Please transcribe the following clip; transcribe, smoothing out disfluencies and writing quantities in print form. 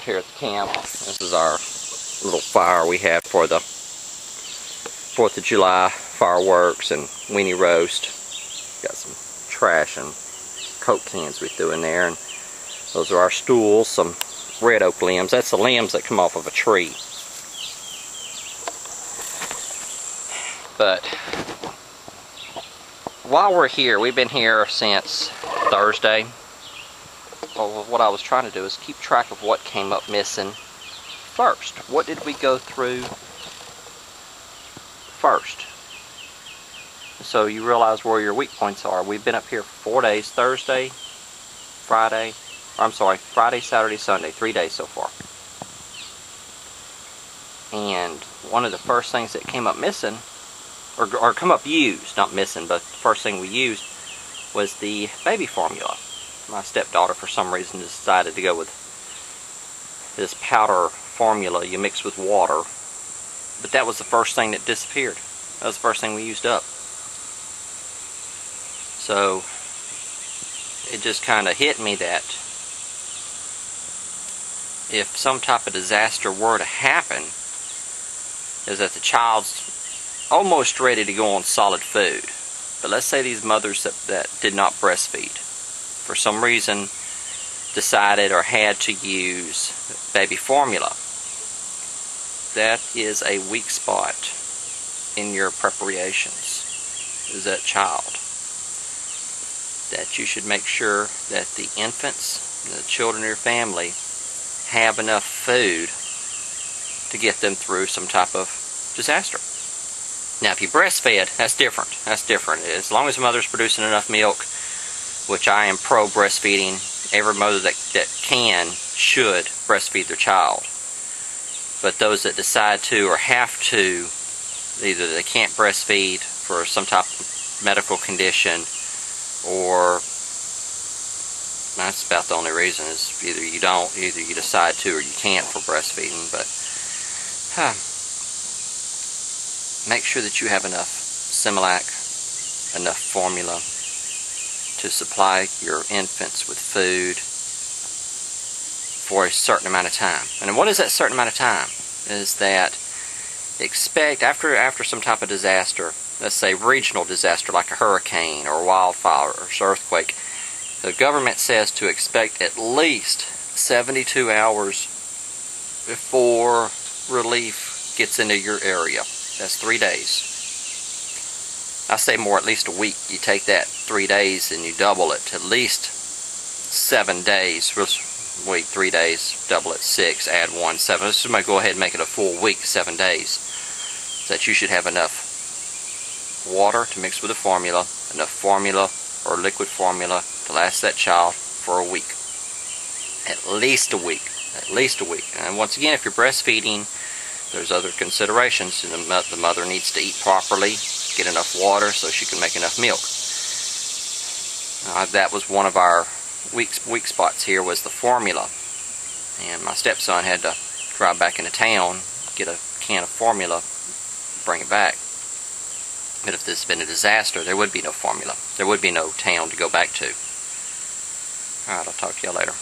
here at the camp. This is our little fire we have for the 4th of July fireworks and weenie roast. Got some trash and Coke cans we threw in there, and those are our stools, some red oak limbs. That's the limbs that come off of a tree. But while we're here, we've been here since Thursday. Well, what I was trying to do is keep track of what came up missing first. What did we go through first? So you realize where your weak points are. We've been up here for 4 days, Thursday, Friday, Friday, Saturday, Sunday, 3 days so far. And one of the first things that came up missing, or come up used, not missing, but the first thing we used was the baby formula. My stepdaughter, for some reason, decided to go with this powder formula you mix with water. But that was the first thing that disappeared. That was the first thing we used up. So it just kind of hit me that if some type of disaster were to happen, is that the child's almost ready to go on solid food. But let's say these mothers that did not breastfeed, for some reason decided or had to use baby formula. That is a weak spot in your preparations, is that child. That you should make sure that the infants, the children in your family, have enough food to get them through some type of disaster. Now, if you breastfed, that's different. That's different. As long as the mother's producing enough milk, which I am pro breastfeeding, every mother that can should breastfeed their child. But those that decide to or have to, either they can't breastfeed for some type of medical condition, or that's about the only reason, is either you don't, either you decide to or you can't for breastfeeding. But make sure that you have enough Similac, enough formula to supply your infants with food for a certain amount of time. And what is that certain amount of time? Is that expect after some type of disaster, let's say regional disaster like a hurricane or a wildfire or earthquake, the government says to expect at least 72 hours before relief gets into your area. That's 3 days. I say more, at least a week. You take that 3 days and you double it to at least 7 days. Week, 3 days, double it, 6, add 1, 7. Let's just go ahead and make it a full week, 7 days. So that you should have enough water to mix with the formula, enough formula or liquid formula to last that child for a week. At least a week. At least a week. And once again, if you're breastfeeding, there's other considerations. The mother needs to eat properly, get enough water so she can make enough milk. That was one of our weak spots here, was the formula. And my stepson had to drive back into town, get a can of formula, bring it back. But if this had been a disaster, there would be no formula. There would be no town to go back to. Alright, I'll talk to y'all later.